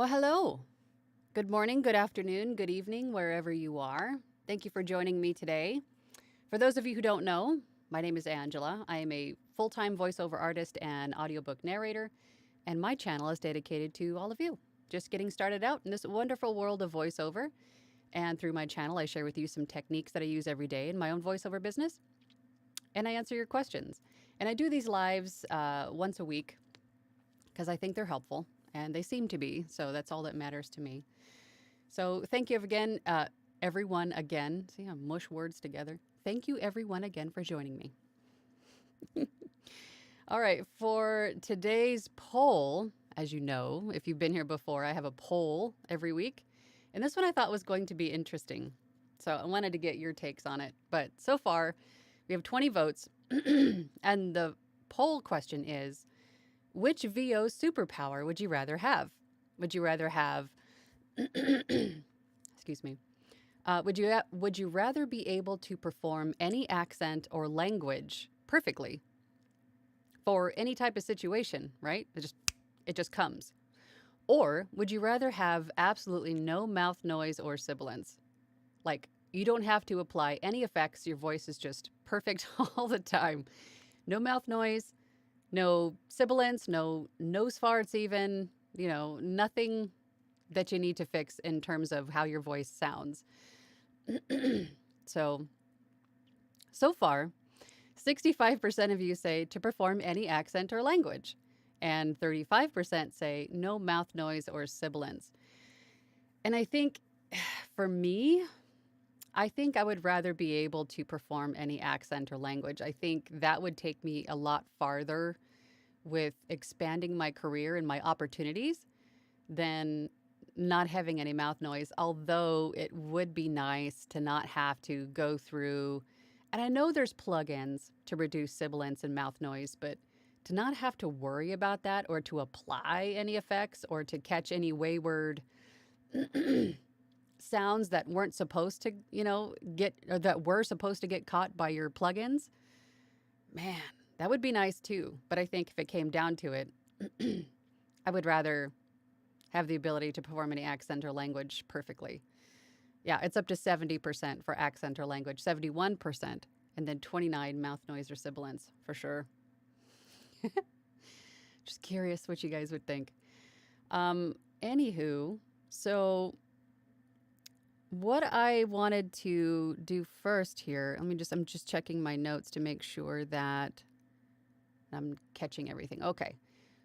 Well, hello. Good morning, good afternoon, good evening, wherever you are. Thank you for joining me today. For those of you who don't know, my name is Angela. I am a full-time voiceover artist and audiobook narrator, and my channel is dedicated to all of you, just getting started out in this wonderful world of voiceover. And through my channel, I share with you some techniques that I use every day in my own voiceover business, and I answer your questions. And I do these lives once a week because I think they're helpful. And they seem to be, so that's all that matters to me. So thank you again, everyone again. See, I mush words together. Thank you everyone again for joining me. All right, for today's poll, as you know, if you've been here before, I have a poll every week. And this one I thought was going to be interesting. So I wanted to get your takes on it. But so far, we have 20 votes. And the poll question is, which VO superpower would you rather have? Would you rather have, excuse me, would you rather be able to perform any accent or language perfectly for any type of situation, right? It just comes. Or would you rather have absolutely no mouth noise or sibilance? Like you don't have to apply any effects. Your voice is just perfect all the time. No mouth noise, no sibilance, no nose farts even, nothing that you need to fix in terms of how your voice sounds. So far, 65% of you say to perform any accent or language, and 35% say no mouth noise or sibilance. And I think for me, I think I would rather be able to perform any accent or language. I think that would take me a lot farther with expanding my career and my opportunities than not having any mouth noise, although it would be nice to not have to go through, and I know there's plugins to reduce sibilance and mouth noise, but to not have to worry about that or to apply any effects or to catch any wayward sounds that weren't supposed to, get, or that were supposed to get caught by your plugins, man, that would be nice too. But I think if it came down to it, I would rather have the ability to perform any accent or language perfectly. Yeah, it's up to 70% for accent or language, 71%, and then 29 mouth noise or sibilance for sure. Just curious what you guys would think. Anywho, so what I wanted to do first here, I'm just checking my notes to make sure that I'm catching everything. Okay.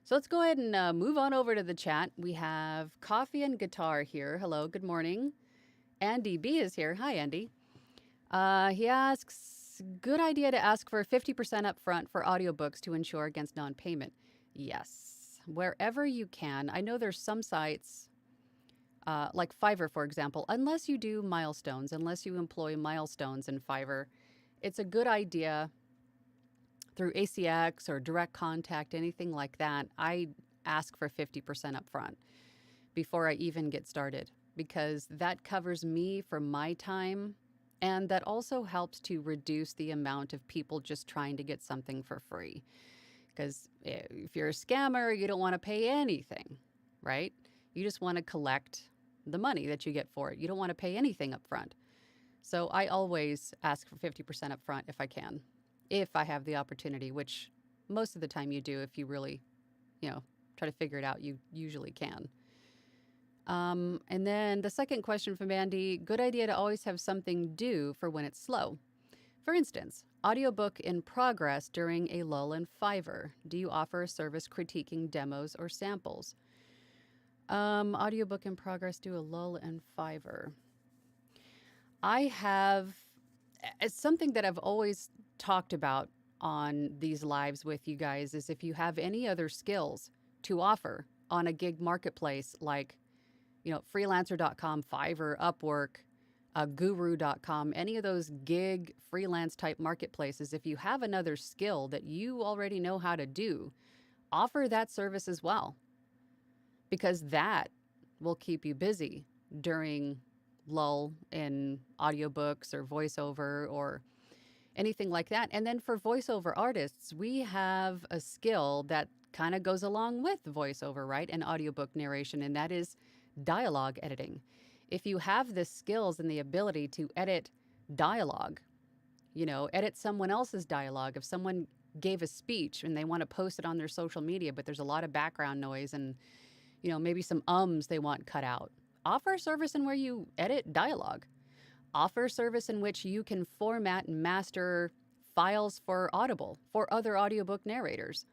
So let's go ahead and move on over to the chat. We have Coffee and Guitar here. Hello, good morning. Andy B is here. Hi, Andy. He asks, good idea to ask for 50% upfront for audiobooks to insure against non-payment. Yes, wherever you can. I know there's some sites, like Fiverr, for example, unless you do Milestones, unless you employ Milestones in Fiverr, it's a good idea through ACX or direct contact, anything like that. I ask for 50% upfront before I even get started, because that covers me for my time. And that also helps to reduce the amount of people just trying to get something for free. Because if you're a scammer, you don't want to pay anything, right? You just want to collect the money that you get for it. You don't want to pay anything up front. So I always ask for 50% upfront if I can, if I have the opportunity, which most of the time you do. If you really, try to figure it out, you usually can. And then the second question from Andy, good idea to always have something due for when it's slow. For instance, audiobook in progress during a lull in Fiverr. Do you offer a service critiquing demos or samples? Audiobook in progress due a lull in Fiverr. It's something that I've always talked about on these lives with you guys, is if you have any other skills to offer on a gig marketplace, like freelancer.com, Fiverr, Upwork, guru.com, any of those gig freelance type marketplaces, if you have another skill that you already know how to do, offer that service as well, because that will keep you busy during lull in audiobooks or voiceover or anything like that. And then for voiceover artists, we have a skill that kind of goes along with voiceover, right? And audiobook narration, and that is dialogue editing. If you have the skills and the ability to edit dialogue, edit someone else's dialogue. If someone gave a speech and they want to post it on their social media, but there's a lot of background noise and, maybe some ums they want cut out, offer a service in where you edit dialogue. Offer a service in which you can format and master files for Audible, for other audiobook narrators.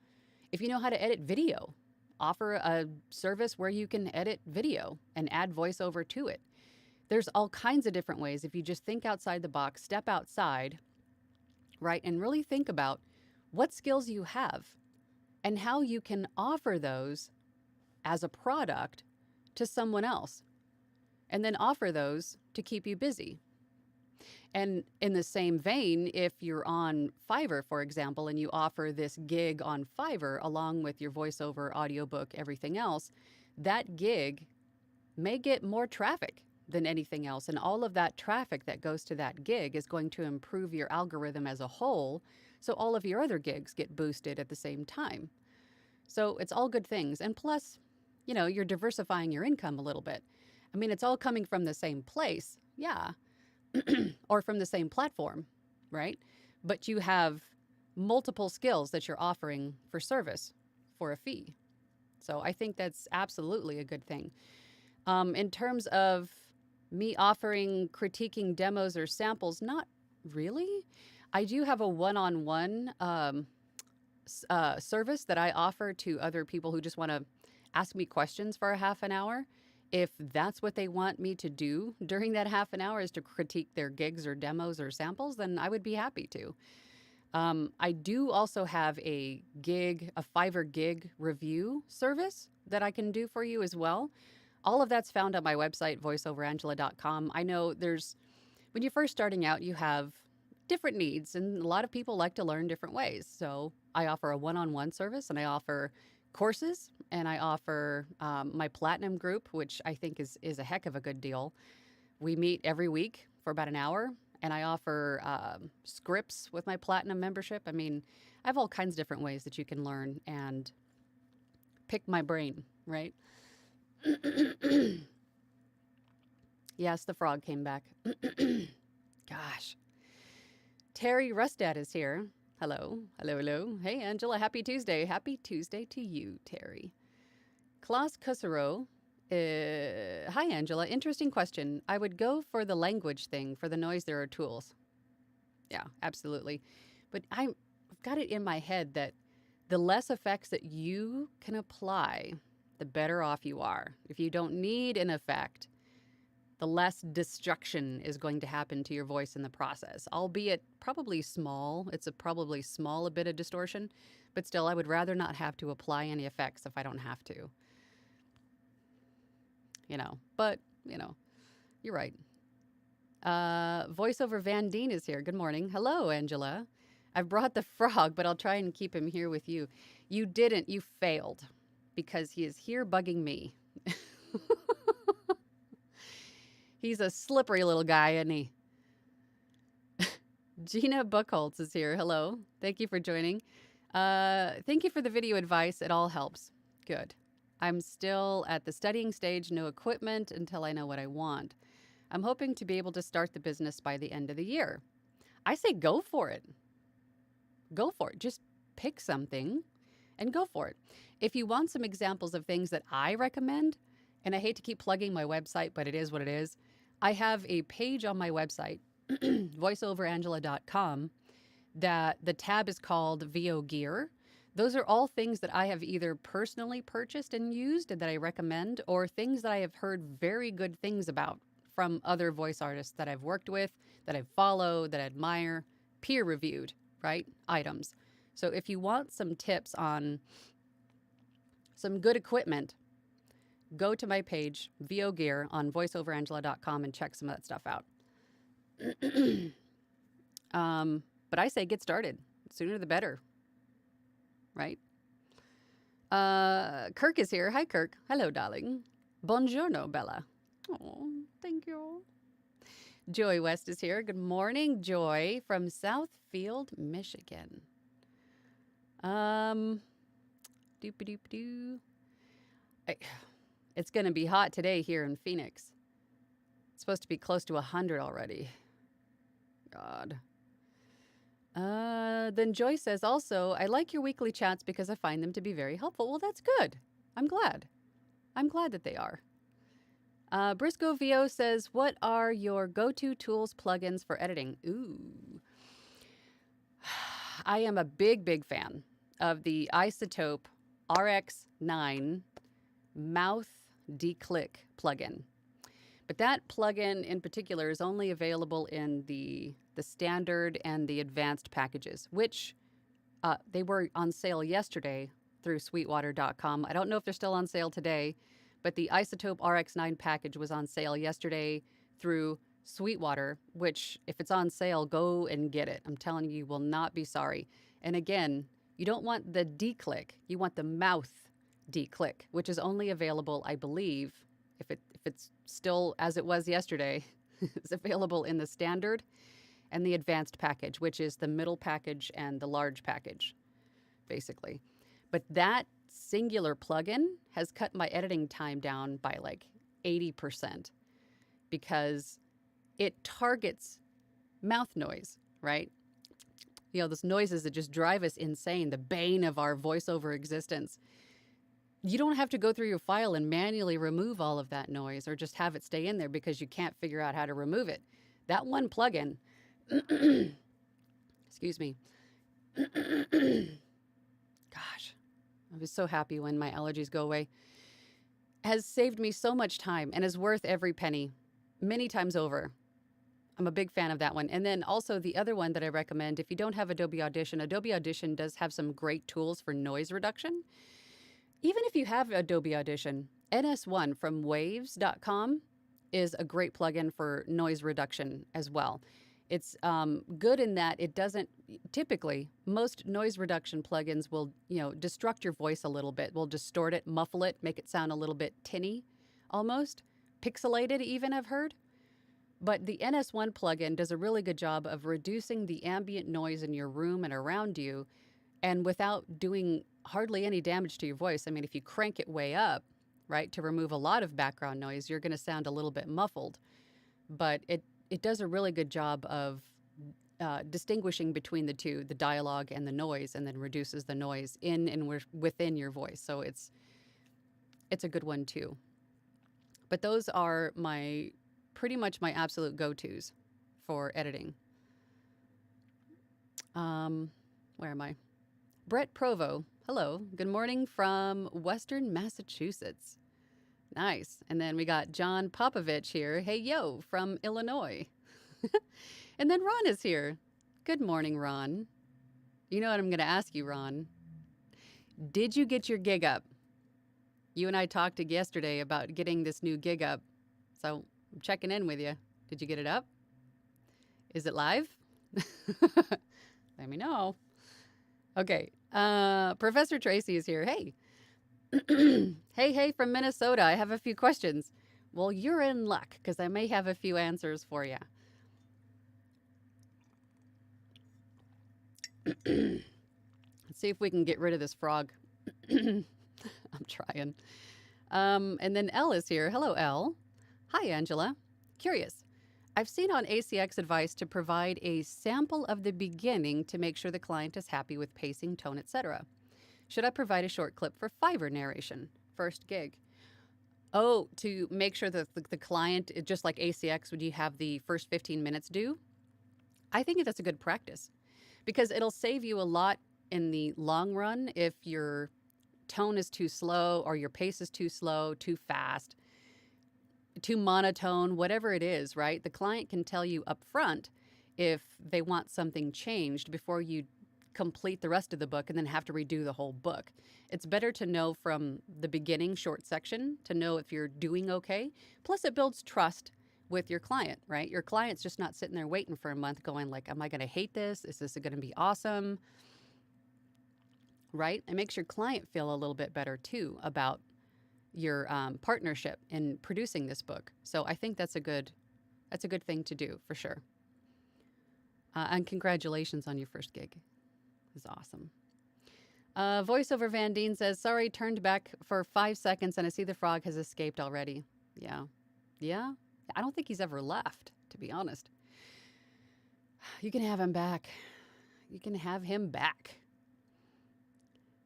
If you know how to edit video, offer a service where you can edit video and add voiceover to it. There's all kinds of different ways. If you just think outside the box, step outside, right, and really think about what skills you have and how you can offer those as a product to someone else, and then offer those to keep you busy. And in the same vein, if you're on Fiverr, for example, and you offer this gig on Fiverr along with your voiceover, audiobook, everything else, that gig may get more traffic than anything else. And all of that traffic that goes to that gig is going to improve your algorithm as a whole. So all of your other gigs get boosted at the same time. So it's all good things. And plus, you're diversifying your income a little bit. I mean, it's all coming from the same place. Yeah. Or from the same platform, right? But you have multiple skills that you're offering for service for a fee. So I think that's absolutely a good thing. In terms of me offering critiquing demos or samples, not really. I do have a one-on-one service that I offer to other people who just want to ask me questions for a half an hour. If that's what they want me to do during that half an hour is to critique their gigs or demos or samples, then I would be happy to. I do also have a Fiverr gig review service that I can do for you as well. All of that's found on my website, voiceoverangela.com. I know when you're first starting out, you have different needs, and a lot of people like to learn different ways. So I offer a one-on-one service, and I offer courses, and I offer my platinum group, which I think is a heck of a good deal. We meet every week for about an hour, and I offer scripts with my platinum membership. I mean, I have all kinds of different ways that you can learn and pick my brain, right? Yes, the frog came back. Gosh. Terry Rustad is here. Hello. Hello, hello. Hey, Angela. Happy Tuesday. Happy Tuesday to you, Terry. Klaus Kusero. Hi, Angela. Interesting question. I would go for the language thing. For the noise, there are tools. Yeah, absolutely. But I've got it in my head that the less effects that you can apply, the better off you are. If you don't need an effect, the less destruction is going to happen to your voice in the process, albeit probably small. It's probably small a bit of distortion, but still, I would rather not have to apply any effects if I don't have to. But, you're right. Voiceover Van Deen is here. Good morning. Hello, Angela. I've brought the frog, but I'll try and keep him here with you. You didn't. You failed because he is here bugging me. He's a slippery little guy, isn't he? Gina Buchholz is here. Hello. Thank you for joining. Thank you for the video advice. It all helps. Good. I'm still at the studying stage, no equipment until I know what I want. I'm hoping to be able to start the business by the end of the year. I say go for it. Go for it. Just pick something and go for it. If you want some examples of things that I recommend, and I hate to keep plugging my website, but it is what it is, I have a page on my website, voiceoverangela.com, that the tab is called VO Gear. Those are all things that I have either personally purchased and used and that I recommend, or things that I have heard very good things about from other voice artists that I've worked with, that I've followed, that I admire, peer-reviewed, right, items. So if you want some tips on some good equipment, go to my page, VO Gear, on voiceoverangela.com and check some of that stuff out. But I say get started. Sooner the better. Right? Kirk is here. Hi, Kirk. Hello, darling. Buongiorno, Bella. Oh, thank you. Joy West is here. Good morning, Joy, from Southfield, Michigan. Doop-a-doop-doo. It's going to be hot today here in Phoenix. It's supposed to be close to 100 already. God. Then Joy says also, I like your weekly chats because I find them to be very helpful. Well, that's good. I'm glad. I'm glad that they are. Briscoe VO says, what are your go-to tools, plugins for editing? Ooh. I am a big fan of the Isotope RX9 mouth declick plugin. But that plugin in particular is only available in the standard and the advanced packages, which they were on sale yesterday through sweetwater.com. I don't know if they're still on sale today, but the Isotope RX9 package was on sale yesterday through Sweetwater, which if it's on sale, go and get it. I'm telling you, you will not be sorry. And again, you don't want the declick, you want the mouth declick, which is only available, I believe, if it's still as it was yesterday, it's available in the standard and the advanced package, which is the middle package and the large package, basically. But that singular plugin has cut my editing time down by like 80% because it targets mouth noise, right? You know, those noises that just drive us insane, the bane of our voiceover existence. You don't have to go through your file and manually remove all of that noise or just have it stay in there because you can't figure out how to remove it. That one plugin, excuse me. Gosh, I was so happy when my allergies go away. Has saved me so much time and is worth every penny, many times over. I'm a big fan of that one. And then also the other one that I recommend, if you don't have Adobe Audition does have some great tools for noise reduction. Even if you have Adobe Audition, NS1 from waves.com is a great plugin for noise reduction as well. It's good in that it doesn't, typically, most noise reduction plugins will, destruct your voice a little bit, will distort it, muffle it, make it sound a little bit tinny, almost, pixelated even, I've heard. But the NS1 plugin does a really good job of reducing the ambient noise in your room and around you, and without doing hardly any damage to your voice. I mean, if you crank it way up, right, to remove a lot of background noise, you're going to sound a little bit muffled. But it does a really good job of distinguishing between the two, the dialogue and the noise, and then reduces the noise in and within your voice. So it's a good one too. But those are pretty much my absolute go-tos for editing. Where am I? Brett Provo, hello. Good morning from Western Massachusetts. Nice. And then we got John Popovich here. Hey, yo, from Illinois. And then Ron is here. Good morning, Ron. You know what I'm going to ask you, Ron? Did you get your gig up? You and I talked yesterday about getting this new gig up. So I'm checking in with you. Did you get it up? Is it live? Let me know. Okay. Professor Tracy is here. Hey. Hey, from Minnesota. I have a few questions. Well, you're in luck because I may have a few answers for you. Let's see if we can get rid of this frog. I'm trying. And then Elle is here. Hello, Elle. Hi, Angela. Curious. I've seen on ACX advice to provide a sample of the beginning to make sure the client is happy with pacing, tone, etc. Should I provide a short clip for Fiverr narration? First gig. Oh, to make sure that the client, just like ACX, would you have the first 15 minutes due? I think that's a good practice because it'll save you a lot in the long run if your tone is too slow or your pace is too slow, too fast, too monotone, whatever it is, right? The client can tell you up front if they want something changed before you complete the rest of the book and then have to redo the whole book. It's better to know from the beginning short section to know if you're doing okay. Plus it builds trust with your client, right? Your client's just not sitting there waiting for a month going like, am I going to hate this? Is this going to be awesome? Right? It makes your client feel a little bit better too about your partnership in producing this book. So I think that's a good thing to do for sure. And congratulations on your first gig. It was awesome. Voiceover Van Deen says, sorry, turned back for 5 seconds and I see the frog has escaped already. Yeah. Yeah. I don't think he's ever left, to be honest. You can have him back. You can have him back.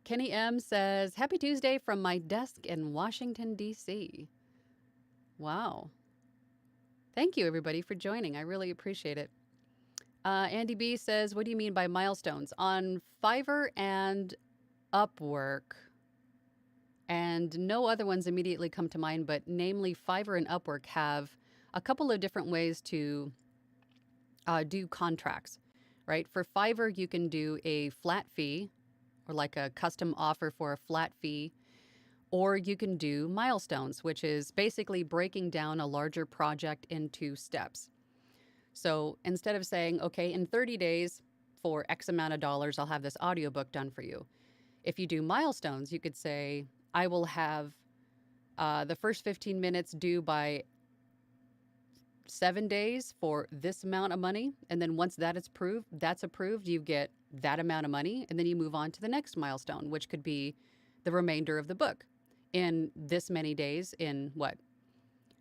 Kenny M says, happy Tuesday from my desk in Washington, D.C. Wow. Thank you, everybody, for joining. I really appreciate it. Andy B says, what do you mean by milestones? On Fiverr and Upwork, and no other ones immediately come to mind, but namely Fiverr and Upwork have a couple of different ways to do contracts, right? For Fiverr, you can do a flat fee or like a custom offer for a flat fee, or you can do milestones, which is basically breaking down a larger project into steps. So instead of saying, okay, in 30 days for X amount of dollars, I'll have this audiobook done for you. If you do milestones, you could say, I will have the first 15 minutes due by 7 days for this amount of money. And then once that's approved, you get that amount of money. And then you move on to the next milestone, which could be the remainder of the book in this many days, in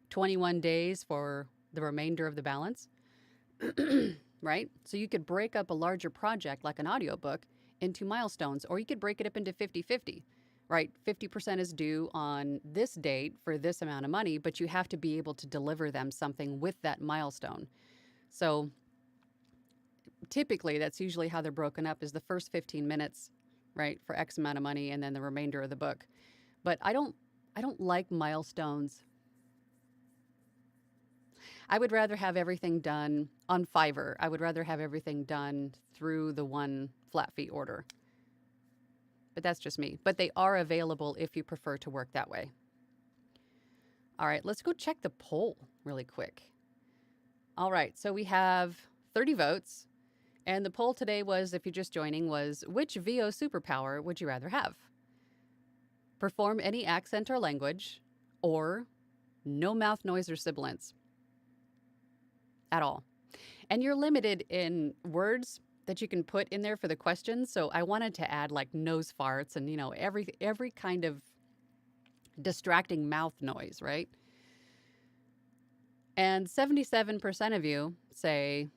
21 days for the remainder of the balance, right? So you could break up a larger project like an audiobook into milestones, or you could break it up into 50-50, right? 50% is due on this date for this amount of money, but you have to be able to deliver them something with that milestone. So typically that's usually how they're broken up, is the first 15 minutes, right, for X amount of money, and then the remainder of the book. But I don't like milestones. I would rather have everything done on Fiverr. I would rather have everything done through the one flat fee order. But that's just me. But they are available if you prefer to work that way. All right, let's go check the poll really quick. All right, so we have 30 votes. And the poll today was, if you're just joining, was which VO superpower would you rather have? Perform any accent or language, or no mouth noise or sibilance at all. And you're limited in words that you can put in there for the questions. So I wanted to add like nose farts and, every kind of distracting mouth noise, right? And 77% of you say,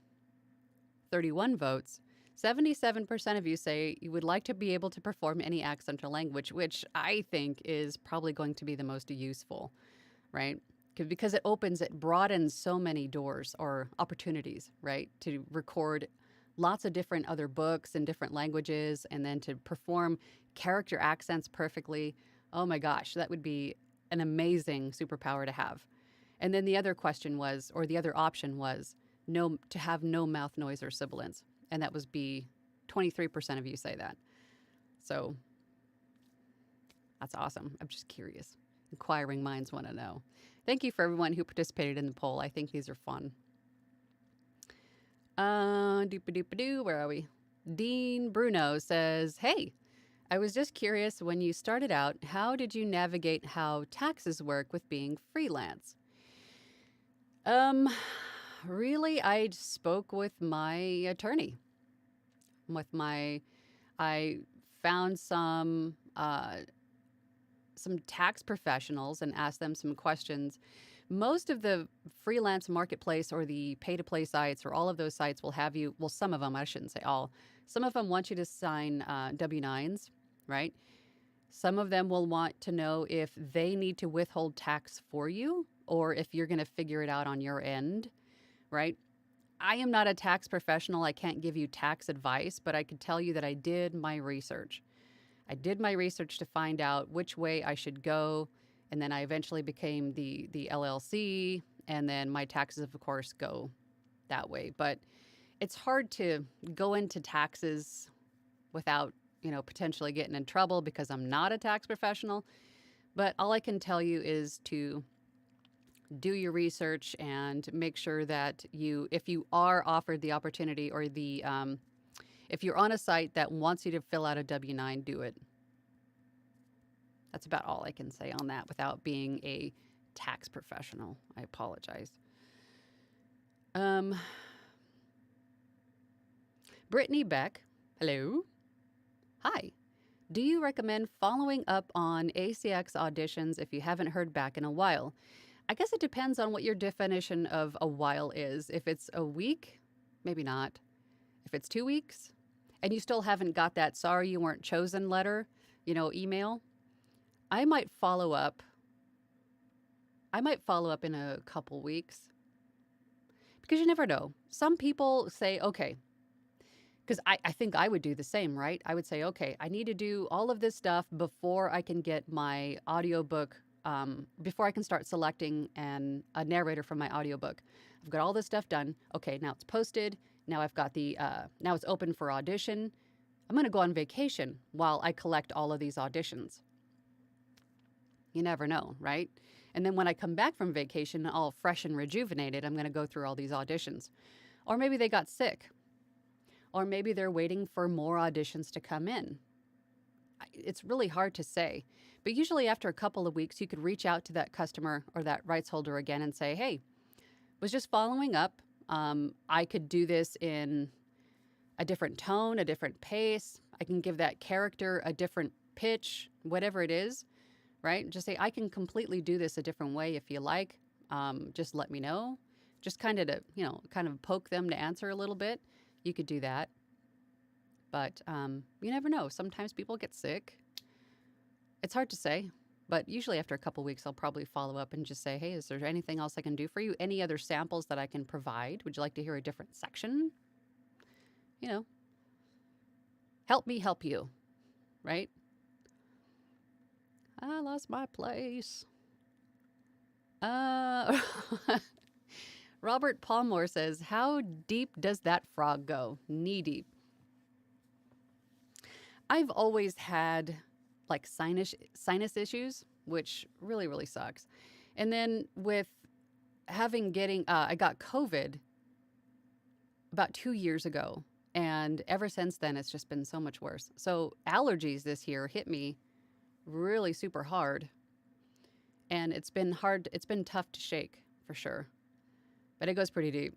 31 votes, 77% of you say you would like to be able to perform any accent or language, which I think is probably going to be the most useful, right? Because it broadens so many doors or opportunities, right? To record lots of different other books in different languages, and then to perform character accents perfectly. Oh my gosh, that would be an amazing superpower to have. And then the other question was, or the other option was, to have no mouth noise or sibilance. And that was 23% of you say that. So that's awesome. I'm just curious. Inquiring minds want to know. Thank you for everyone who participated in the poll. I think these are fun. Where are we? Dean Bruno says, hey, I was just curious, when you started out, how did you navigate how taxes work with being freelance? Really, I spoke with my attorney. I found some tax professionals and asked them some questions. Most of the freelance marketplace or the pay-to-play sites or all of those sites will have you, well, some of them, I shouldn't say all, some of them want you to sign W-9s, right? Some of them will want to know if they need to withhold tax for you or if you're going to figure it out on your end, right? I am not a tax professional. I can't give you tax advice, but I can tell you that I did my research. I did my research to find out which way I should go, and then I eventually became the LLC, and then my taxes, of course, go that way. But it's hard to go into taxes without, potentially getting in trouble because I'm not a tax professional. But all I can tell you is to do your research and make sure that if you are offered the opportunity or if you're on a site that wants you to fill out a W-9, do it. That's about all I can say on that without being a tax professional. I apologize. Brittany Beck, hello. Hi. Do you recommend following up on ACX auditions if you haven't heard back in a while? I guess it depends on what your definition of a while is. If it's a week, maybe not. If it's 2 weeks and you still haven't got that sorry you weren't chosen letter, email, I might follow up. I might follow up in a couple weeks because you never know. Some people say, okay, because I think I would do the same, right? I would say, okay, I need to do all of this stuff before I can get my audiobook, before I can start selecting a narrator from my audiobook. I've got all this stuff done. Okay, now it's posted. Now I've got now it's open for audition. I'm going to go on vacation while I collect all of these auditions. You never know, right? And then when I come back from vacation, all fresh and rejuvenated, I'm going to go through all these auditions. Or maybe they got sick. Or maybe they're waiting for more auditions to come in. It's really hard to say. But usually after a couple of weeks, you could reach out to that customer or that rights holder again and say, hey, was just following up. I could do this in a different tone, a different pace. I can give that character a different pitch, whatever it is, right? Just say, I can completely do this a different way if you like. Just let me know. Just kind of poke them to answer a little bit. You could do that. But you never know. Sometimes people get sick. It's hard to say. But usually after a couple weeks, I'll probably follow up and just say, hey, is there anything else I can do for you? Any other samples that I can provide? Would you like to hear a different section? Help me help you, right? I lost my place. Robert Palmore says, how deep does that frog go? Knee deep. I've always had like sinus issues, which really, really sucks. And then with I got COVID about 2 years ago. And ever since then, it's just been so much worse. So allergies this year hit me really super hard. And it's been hard. It's been tough to shake for sure. But it goes pretty deep.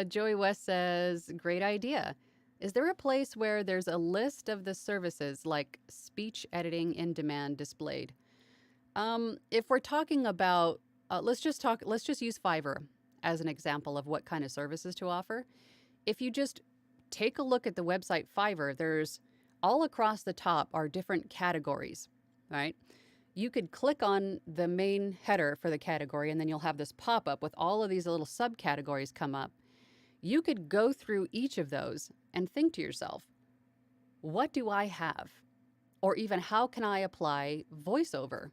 Joey West says, great idea. Is there a place where there's a list of the services like speech editing in demand displayed? If we're talking about, let's just use Fiverr as an example of what kind of services to offer. If you just take a look at the website Fiverr, there's all across the top are different categories, right? You could click on the main header for the category, and then you'll have this pop-up with all of these little subcategories come up. You could go through each of those and think to yourself, what do I have? Or even how can I apply VoiceOver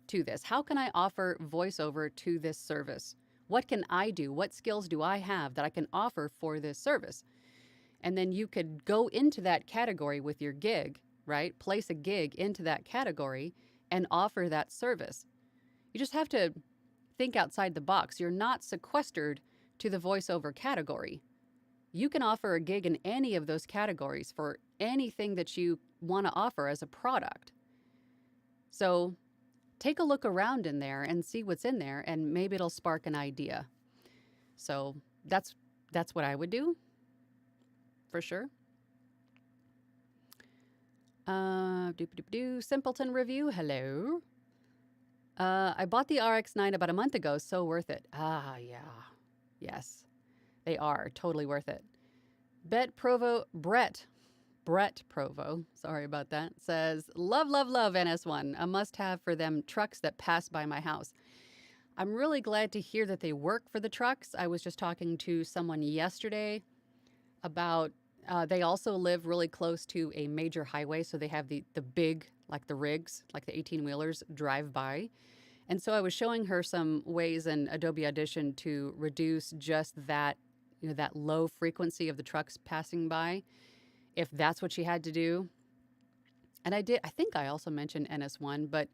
to this? How can I offer VoiceOver to this service? What can I do? What skills do I have that I can offer for this service? And then you could go into that category with your gig, right? Place a gig into that category and offer that service. You just have to think outside the box. You're not sequestered to the VoiceOver category. You can offer a gig in any of those categories for anything that you want to offer as a product. So take a look around in there and see what's in there, and maybe it'll spark an idea. So that's what I would do, for sure. Simpleton review, hello. I bought the RX9 about a month ago, so worth it. Ah, yeah. Yes, they are totally worth it. Brett Provo, sorry about that, says, love, love, love NS1, a must-have for them trucks that pass by my house. I'm really glad to hear that they work for the trucks. I was just talking to someone yesterday about, they also live really close to a major highway, so they have the big, like the rigs, like the 18-wheelers drive by. And so I was showing her some ways in Adobe Audition to reduce just that, that low frequency of the trucks passing by, if that's what she had to do. And I think I also mentioned NS1, but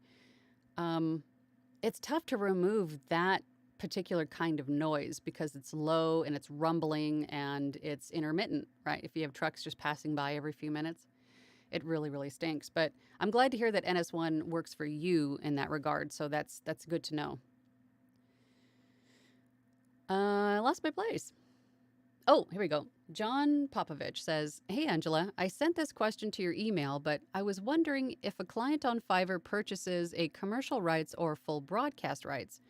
it's tough to remove that particular kind of noise because it's low and it's rumbling and it's intermittent, right? If you have trucks just passing by every few minutes, it really, really stinks. But I'm glad to hear that NS1 works for you in that regard. So that's good to know. I lost my place. Oh, here we go. John Popovich says, "Hey, Angela, I sent this question to your email, but I was wondering if a client on Fiverr purchases a commercial rights or full broadcast rights.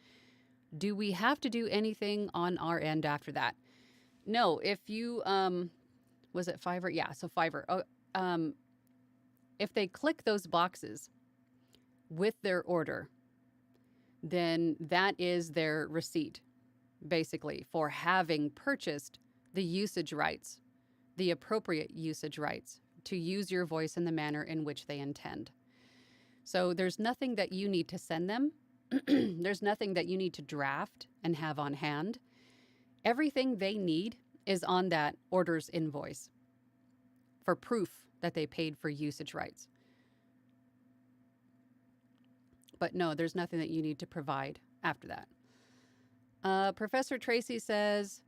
Do we have to do anything on our end after that?" No, if you, was it Fiverr? Yeah, so Fiverr. Oh, if they click those boxes with their order, then that is their receipt, basically, for having purchased the usage rights, the appropriate usage rights to use your voice in the manner in which they intend. So there's nothing that you need to send them. There's nothing that you need to draft and have on hand. Everything they need is on that order's invoice for proof that they paid for usage rights. But no, there's nothing that you need to provide after that. Professor Tracy says,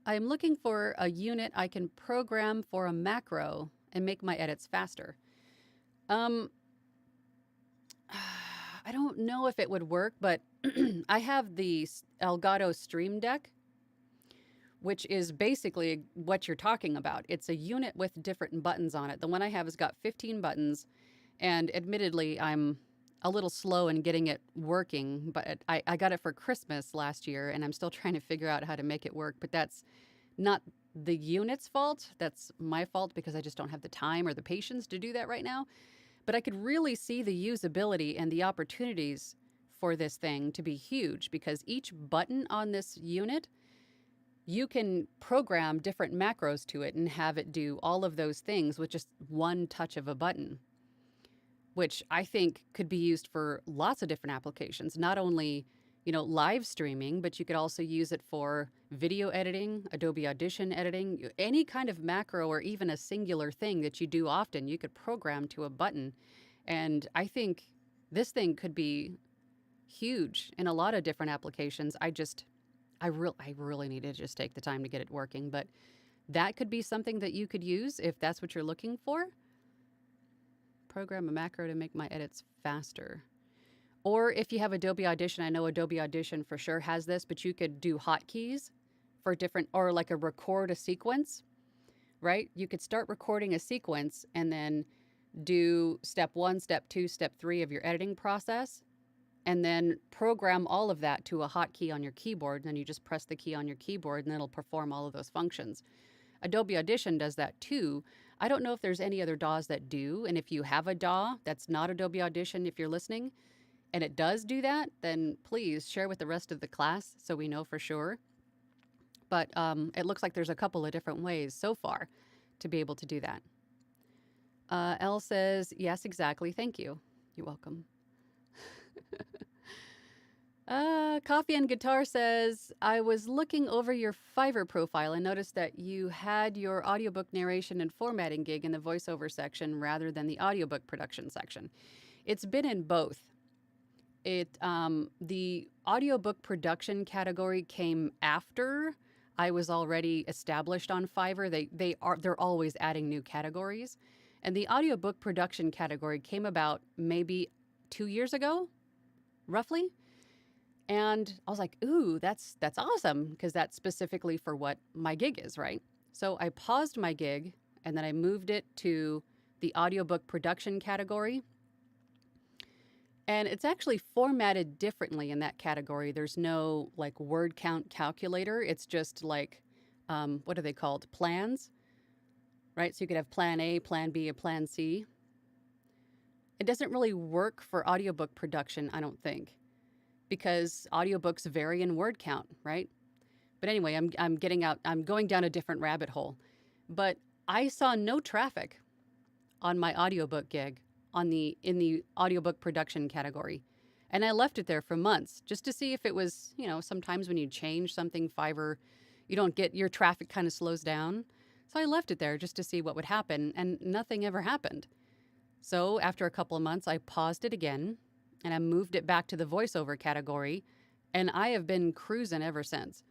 "I'm looking for a unit I can program for a macro and make my edits faster." Um, I don't know if it would work, but I have the Elgato Stream Deck, which is basically what you're talking about. It's a unit with different buttons on it. The one I have has got 15 buttons, and admittedly, I'm a little slow in getting it working, but I got it for Christmas last year, and I'm still trying to figure out how to make it work. But that's not the unit's fault. That's my fault because I just don't have the time or the patience to do that right now. But I could really see the usability and the opportunities for this thing to be huge, because each button on this unit, you can program different macros to it and have it do all of those things with just one touch of a button, which I think could be used for lots of different applications, not only, live streaming, but you could also use it for video editing, Adobe Audition editing, any kind of macro or even a singular thing that you do often, you could program to a button. And I think this thing could be huge in a lot of different applications. I really need to just take the time to get it working, but that could be something that you could use if that's what you're looking for. Program a macro to make my edits faster. Or if you have Adobe Audition, I know Adobe Audition for sure has this, but you could do hotkeys for different, or like a record a sequence, right? You could start recording a sequence and then do step 1, step 2, step 3 of your editing process, and then program all of that to a hotkey on your keyboard. And then you just press the key on your keyboard and it'll perform all of those functions. Adobe Audition does that too. I don't know if there's any other DAWs that do. And if you have a DAW that's not Adobe Audition, if you're listening, and it does do that, then please share with the rest of the class so we know for sure. But it looks like there's a couple of different ways so far to be able to do that. Elle says, "Yes, exactly. Thank you." You're welcome. Coffee and Guitar says, "I was looking over your Fiverr profile and noticed that you had your audiobook narration and formatting gig in the voiceover section rather than the audiobook production section." It's been in both. The audiobook production category came after I was already established on Fiverr. They're always adding new categories. And the audiobook production category came about maybe 2 years ago, roughly. And I was like, ooh, that's awesome, because that's specifically for what my gig is, right? So I paused my gig and then I moved it to the audiobook production category. And it's actually formatted differently in that category. There's no like word count calculator. It's just like, what are they called? Plans, right? So you could have plan A, plan B, or plan C. It doesn't really work for audiobook production, I don't think, because audiobooks vary in word count, right? But anyway, I'm going down a different rabbit hole. But I saw no traffic on my audiobook gig in the audiobook production category. And I left it there for months just to see if it was, sometimes when you change something, Fiverr, your traffic kind of slows down. So I left it there just to see what would happen, and nothing ever happened. So after a couple of months, I paused it again and I moved it back to the voiceover category, and I have been cruising ever since.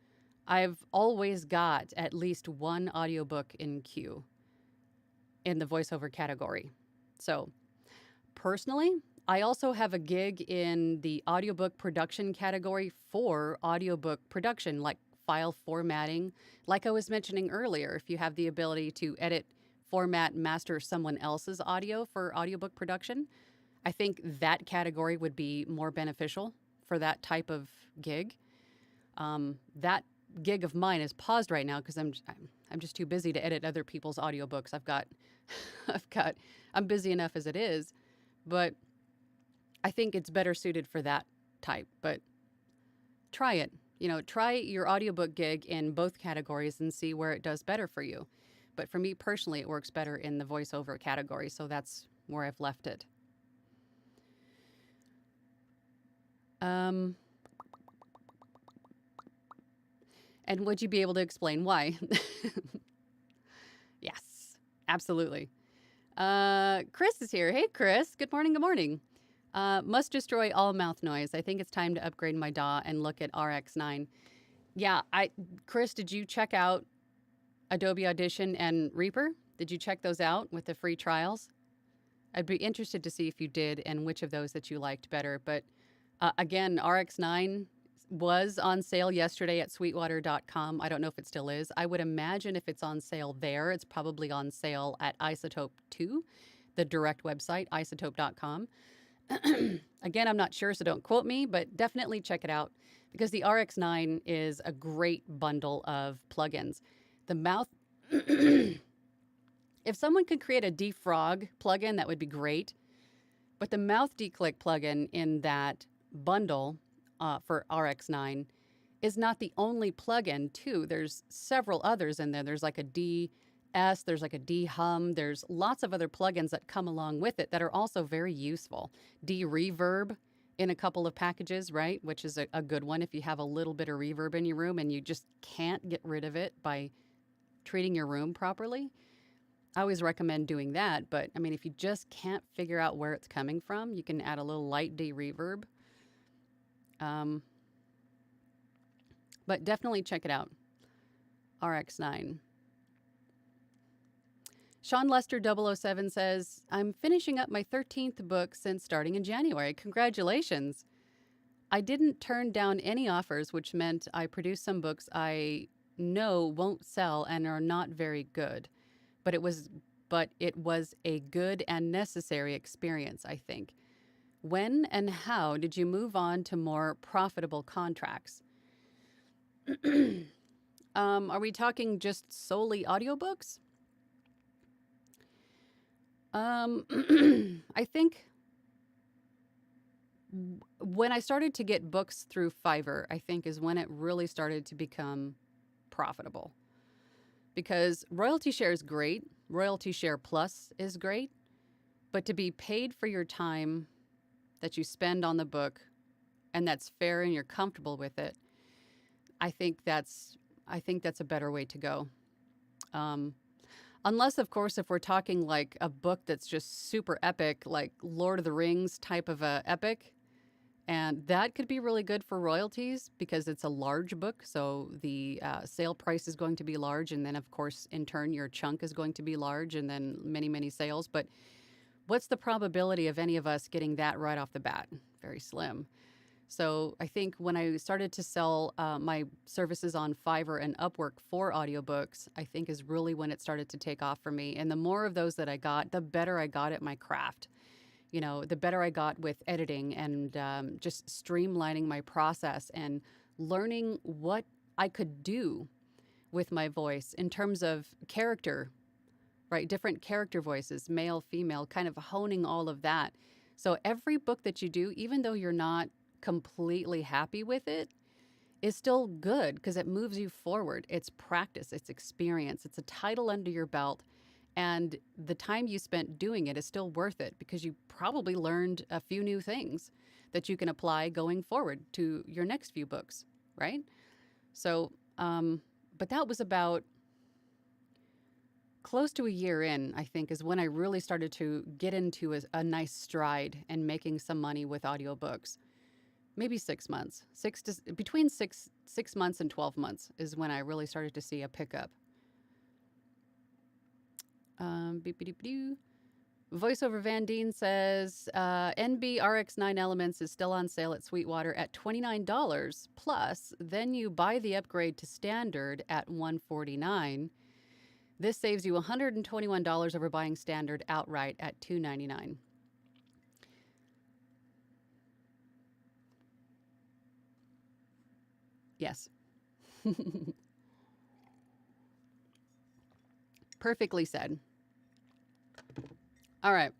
I've always got at least one audiobook in queue in the voiceover category. So personally, I also have a gig in the audiobook production category for audiobook production, like file formatting. Like I was mentioning earlier, if you have the ability to edit, format, master someone else's audio for audiobook production, I think that category would be more beneficial for that type of gig. That gig of mine is paused right now because I'm just too busy to edit other people's audiobooks. I'm busy enough as it is, but I think it's better suited for that type. But try it. Try your audiobook gig in both categories and see where it does better for you. But for me personally, it works better in the voiceover category, so that's where I've left it. And would you be able to explain why? Yes, absolutely. Chris is here. Hey, Chris. Good morning. Good morning. Must destroy all mouth noise. I think it's time to upgrade my DAW and look at RX9. Yeah, Chris, did you check out Adobe Audition and Reaper? Did you check those out with the free trials? I'd be interested to see if you did and which of those that you liked better. But again, RX9 was on sale yesterday at sweetwater.com. I don't know if it still is. I would imagine if it's on sale there, it's probably on sale at Isotope 2, the direct website, isotope.com. Again, I'm not sure, so don't quote me, but definitely check it out because the RX9 is a great bundle of plugins. The mouth, if someone could create a defrog plugin, that would be great. But the mouth declick plugin in that bundle for RX9 is not the only plugin, too. There's several others in there. There's like a DS, there's like a D-hum. There's lots of other plugins that come along with it that are also very useful. D-reverb in a couple of packages, right? Which is a good one if you have a little bit of reverb in your room and you just can't get rid of it by treating your room properly. I always recommend doing that. But I mean, if you just can't figure out where it's coming from, you can add a little light D-reverb. But definitely check it out. RX9. Sean Lester 007 says, I'm finishing up my 13th book since starting in January. Congratulations. I didn't turn down any offers, which meant I produced some books I know won't sell and are not very good. But it was a good and necessary experience, I think. When and how did you move on to more profitable contracts? Are we talking just solely audiobooks? I think when I started to get books through Fiverr, I think is when it really started to become profitable. Because royalty share is great, royalty share plus is great, but to be paid for your time that you spend on the book and that's fair and you're comfortable with it, I think that's a better way to go. Unless, of course, if we're talking like a book that's just super epic, like Lord of the Rings type of a epic, and that could be really good for royalties because it's a large book. So the sale price is going to be large. And then, of course, in turn, your chunk is going to be large and then many, many sales. But what's the probability of any of us getting that right off the bat? Very slim. So I think when I started to sell my services on Fiverr and Upwork for audiobooks, I think is really when it started to take off for me. And the more of those that I got, the better I got at my craft. You know, the better I got with editing and just streamlining my process and learning what I could do with my voice in terms of character, right? Different character voices, male, female, kind of honing all of that. So every book that you do, even though you're not completely happy with it, is still good because it moves you forward. It's practice, it's experience, it's a title under your belt. And the time you spent doing it is still worth it because you probably learned a few new things that you can apply going forward to your next few books, right? So, but that was about close to a year in, I think, is when I really started to get into a nice stride and making some money with audiobooks. Maybe 6 months, between six months and 12 months is when I really started to see a pickup. VoiceOver Van Deen says NB RX9 Elements is still on sale at Sweetwater at $29 plus. Then you buy the upgrade to standard at $149. This saves you $121 over buying standard outright at $299. Yes. Perfectly said. All right.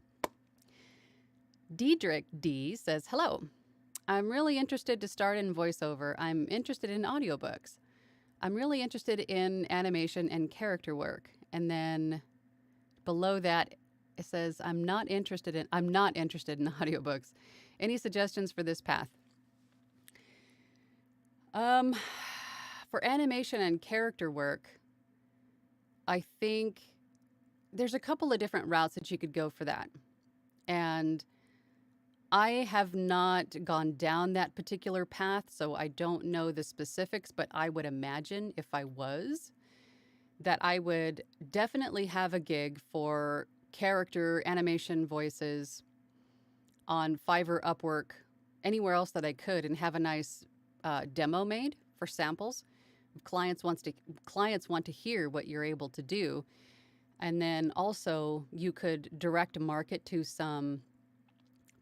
Diedrich D says, hello. I'm really interested to start in voiceover. I'm interested in audiobooks. I'm really interested in animation and character work. And then below that, it says, I'm not interested in audiobooks. Any suggestions for this path? For animation and character work, I think there's a couple of different routes that you could go for that. And I have not gone down that particular path, so I don't know the specifics, but I would imagine if I was, that I would definitely have a gig for character animation voices on Fiverr, Upwork, anywhere else that I could, and have a nice demo made for samples. Clients want to hear what you're able to do. And then also you could direct market to some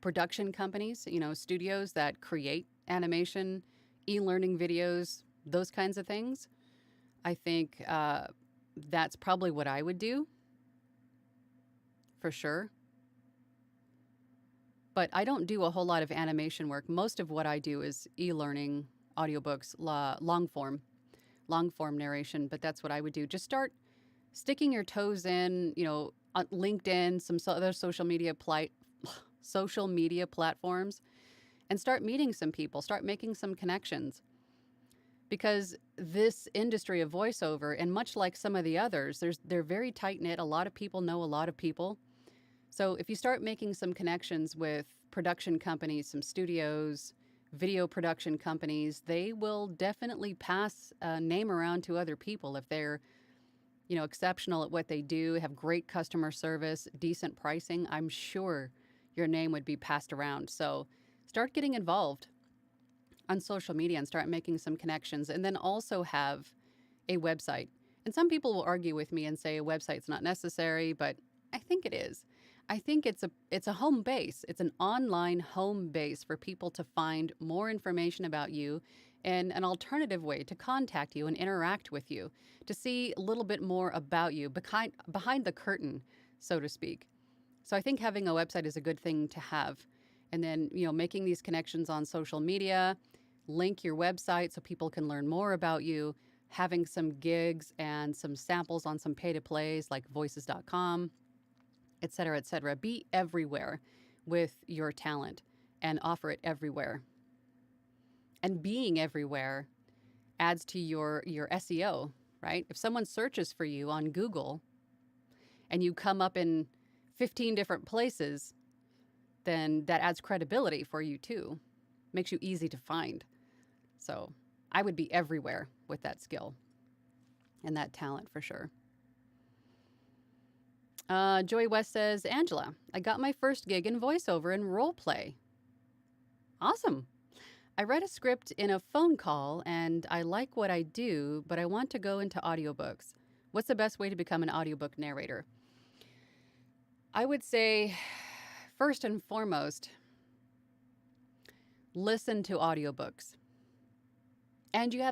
production companies, studios that create animation, e-learning videos, those kinds of things. I think that's probably what I would do, for sure. But I don't do a whole lot of animation work. Most of what I do is e-learning, audiobooks, long form narration, but that's what I would do. Just start sticking your toes in, on LinkedIn, some other social media platforms, and start meeting some people, start making some connections. Because this industry of voiceover, and much like some of the others, they're very tight-knit. A lot of people know a lot of people. So if you start making some connections with production companies, some studios, video production companies, they will definitely pass a name around to other people if they're exceptional at what they do, have great customer service, decent pricing. I'm sure your name would be passed around. So start getting involved on social media and start making some connections, and then also have a website. And some people will argue with me and say a website's not necessary, but I think it is. I think it's a home base. It's an online home base for people to find more information about you and an alternative way to contact you and interact with you, to see a little bit more about you behind the curtain, so to speak. So I think having a website is a good thing to have. And then, making these connections on social media, link your website so people can learn more about you, having some gigs and some samples on some pay-to-plays like voices.com, et cetera, et cetera. Be everywhere with your talent and offer it everywhere. And being everywhere adds to your SEO, right? If someone searches for you on Google and you come up in 15 different places, then that adds credibility for you too. Makes you easy to find. So I would be everywhere with that skill and that talent for sure. Joy West says, Angela, I got my first gig in voiceover and role play. Awesome. I read a script in a phone call and I like what I do, but I want to go into audiobooks. What's the best way to become an audiobook narrator? I would say, first and foremost, listen to audiobooks. And you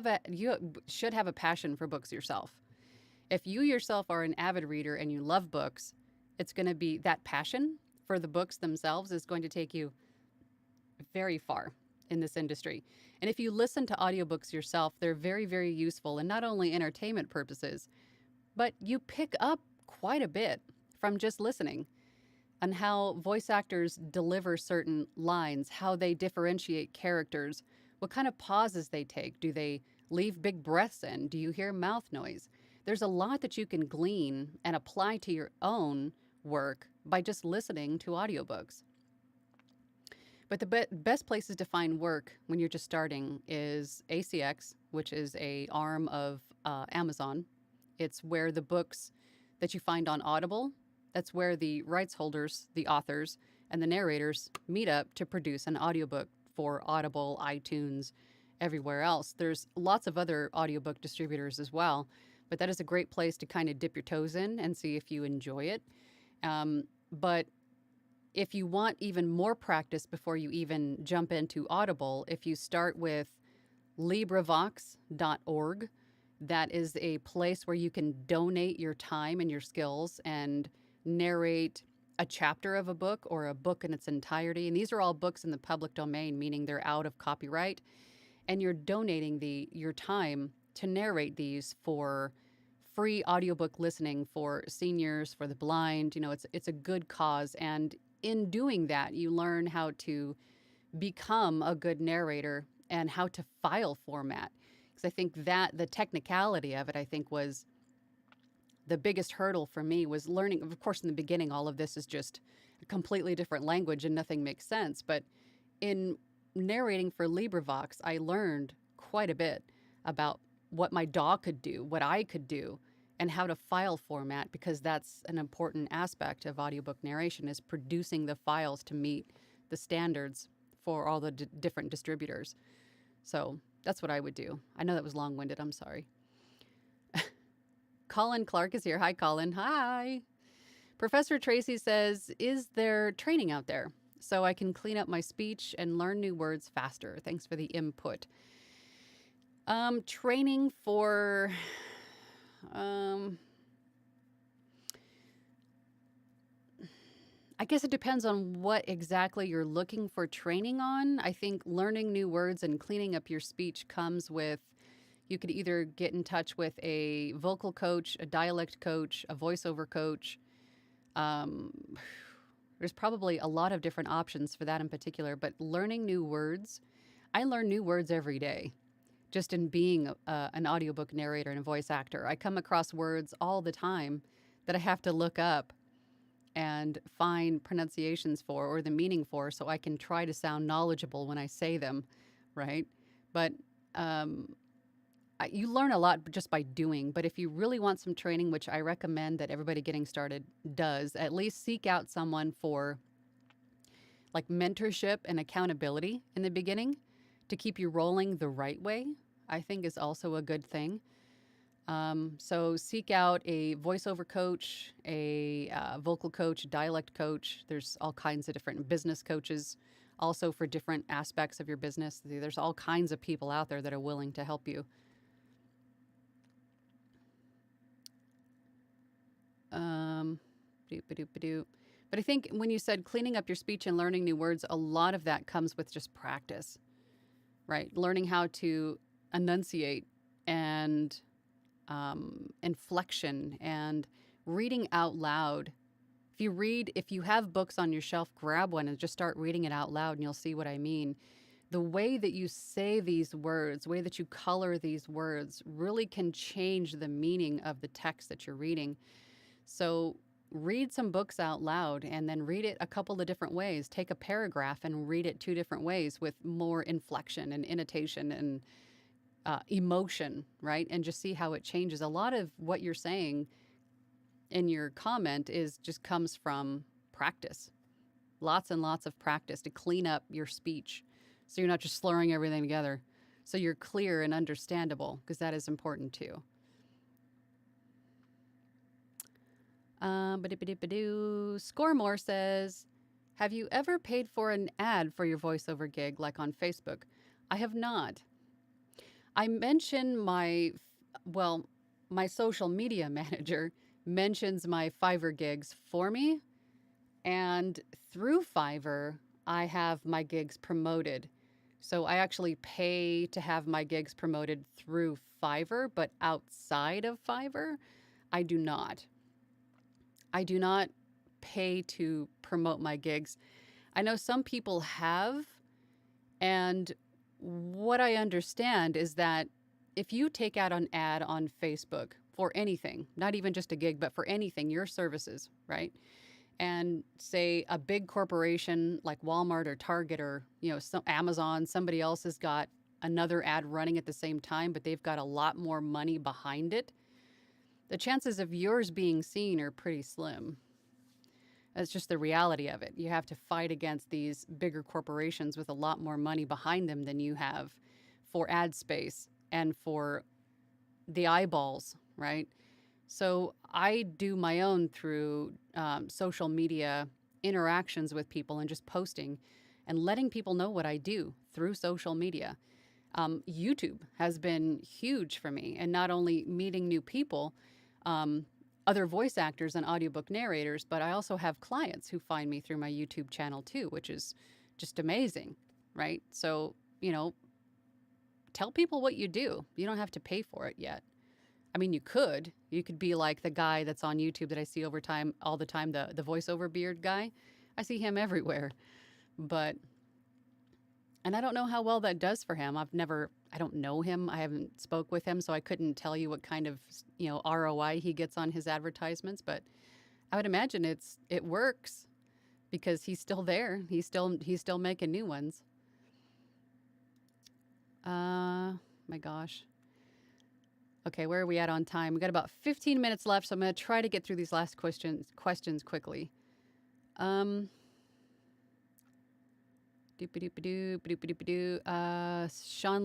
should have a passion for books yourself. If you yourself are an avid reader and you love books, it's going to be that passion for the books themselves is going to take you very far in this industry. And if you listen to audiobooks yourself, they're very, very useful, and not only entertainment purposes, but you pick up quite a bit from just listening on how voice actors deliver certain lines, how they differentiate characters, what kind of pauses they take. Do they leave big breaths in? Do you hear mouth noise? There's a lot that you can glean and apply to your own work by just listening to audiobooks. But the best places to find work when you're just starting is ACX, which is a arm of Amazon. It's where the books that you find on Audible, That's where the rights holders, the authors, and the narrators meet up to produce an audiobook for Audible, iTunes, everywhere else. There's lots of other audiobook distributors as well, but that is a great place to kind of dip your toes in and see if you enjoy it. But if you want even more practice before you even jump into Audible, if you start with LibriVox.org, that is a place where you can donate your time and your skills and narrate a chapter of a book or a book in its entirety. And these are all books in the public domain, meaning they're out of copyright. And you're donating your time to narrate these for free audiobook listening for seniors, for the blind. It's a good cause. And in doing that, you learn how to become a good narrator and how to file format. Because I think that the technicality of it, I think, was the biggest hurdle for me, was learning. Of course, in the beginning, all of this is just a completely different language and nothing makes sense. But in narrating for LibriVox, I learned quite a bit about what my dog could do, what I could do, and how to file format, because that's an important aspect of audiobook narration, is producing the files to meet the standards for all the different distributors. So that's what I would do. I know that was long-winded. I'm sorry. Colin Clark is here. Hi, Colin. Hi. Professor Tracy says, is there training out there so I can clean up my speech and learn new words faster? Thanks for the input. Training for... I guess it depends on what exactly you're looking for training on. I think learning new words and cleaning up your speech comes with, you could either get in touch with a vocal coach, a dialect coach, a voiceover coach. There's probably a lot of different options for that in particular, but learning new words, I learn new words every day. Just in being an audiobook narrator and a voice actor, I come across words all the time that I have to look up and find pronunciations for or the meaning for, so I can try to sound knowledgeable when I say them, right? But you learn a lot just by doing. But if you really want some training, which I recommend that everybody getting started does, at least seek out someone for like mentorship and accountability in the beginning to keep you rolling the right way, I think is also a good thing. So seek out a voiceover coach, a vocal coach, dialect coach. There's all kinds of different business coaches also for different aspects of your business. There's all kinds of people out there that are willing to help you. But I think when you said cleaning up your speech and learning new words, a lot of that comes with just practice, right? Learning how to enunciate and inflection and reading out loud. If you have books on your shelf, grab one and just start reading it out loud and you'll see what I mean. The way that you say these words, the way that you color these words really can change the meaning of the text that you're reading. So read some books out loud and then read it a couple of different ways. Take a paragraph and read it 2 different ways with more inflection and intonation and emotion, right? And just see how it changes. A lot of what you're saying in your comment just comes from practice. Lots and lots of practice to clean up your speech so you're not just slurring everything together. So you're clear and understandable, because that is important too. Scoremore says, have you ever paid for an ad for your voiceover gig, like on Facebook? I have not. I mention my social media manager mentions my Fiverr gigs for me. And through Fiverr, I have my gigs promoted. So I actually pay to have my gigs promoted through Fiverr, but outside of Fiverr, I do not. I do not pay to promote my gigs. I know some people have, and what I understand is that if you take out an ad on Facebook for anything, not even just a gig, but for anything, your services, right? And say a big corporation like Walmart or Target or, Amazon, somebody else has got another ad running at the same time, but they've got a lot more money behind it. The chances of yours being seen are pretty slim. That's just the reality of it. You have to fight against these bigger corporations with a lot more money behind them than you have for ad space and for the eyeballs, right? So I do my own through social media interactions with people and just posting and letting people know what I do through social media. YouTube has been huge for me, and not only meeting new people, um, other voice actors and audiobook narrators, but I also have clients who find me through my YouTube channel too, which is just amazing, right? So, tell people what you do. You don't have to pay for it yet. I mean, you could. You could be like the guy that's on YouTube that I see over time, all the time, the voiceover beard guy. I see him everywhere. But, and I don't know how well that does for him. I don't know him. I haven't spoke with him, so I couldn't tell you what kind of, ROI he gets on his advertisements. But I would imagine it works because he's still there. He's still making new ones. My gosh. Okay, where are we at on time? We got about 15 minutes left, so I'm going to try to get through these last questions quickly. Sean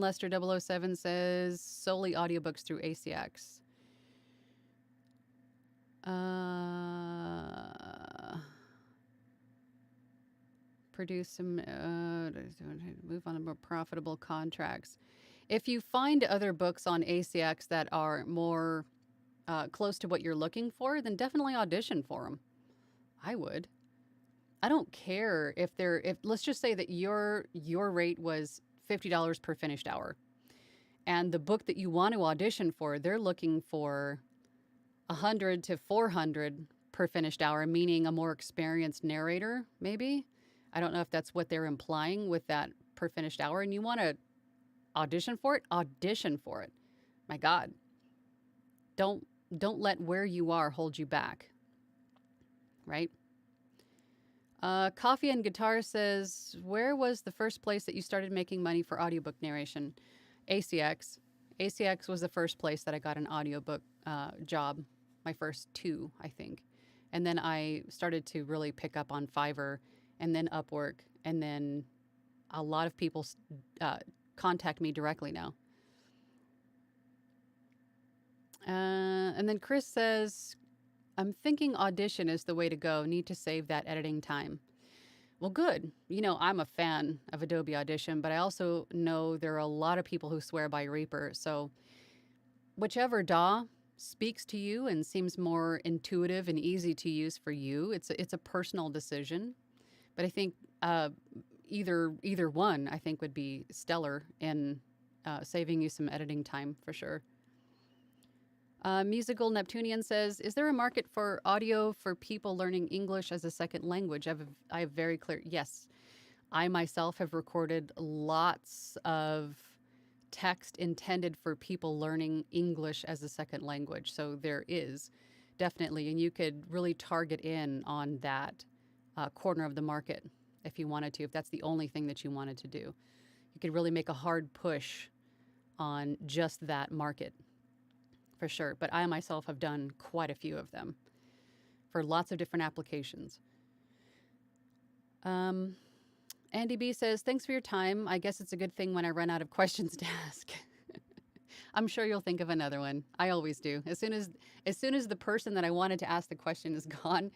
Lester 007 says solely audiobooks through ACX. Produce some, move on to more profitable contracts. If you find other books on ACX that are more close to what you're looking for, then definitely audition for them. I would. I don't care if let's just say that your rate was $50 per finished hour, and the book that you want to audition for, they're looking for 100 to 400 per finished hour, meaning a more experienced narrator, maybe. I don't know if that's what they're implying with that per finished hour, and you want to audition for it. Audition for it. My God, don't let where you are hold you back. Right? Coffee and Guitar says, where was the first place that you started making money for audiobook narration? ACX. ACX was the first place that I got an audiobook job, my first two, I think. And then I started to really pick up on Fiverr and then Upwork. And then a lot of people contact me directly now. And then Chris says, I'm thinking Audition is the way to go. Need to save that editing time. Well, good. I'm a fan of Adobe Audition, but I also know there are a lot of people who swear by Reaper. So whichever DAW speaks to you and seems more intuitive and easy to use for you, it's a personal decision. But I think either one, I think, would be stellar in saving you some editing time for sure. Musical Neptunian says, is there a market for audio for people learning English as a second language? I have very clear, yes. I myself have recorded lots of text intended for people learning English as a second language. So there is definitely, and you could really target in on that corner of the market if you wanted to, if that's the only thing that you wanted to do. You could really make a hard push on just that market. For sure, but I myself have done quite a few of them for lots of different applications. Andy B says, thanks for your time. I guess it's a good thing when I run out of questions to ask. I'm sure you'll think of another one. I always do. As soon as the person that I wanted to ask the question is gone,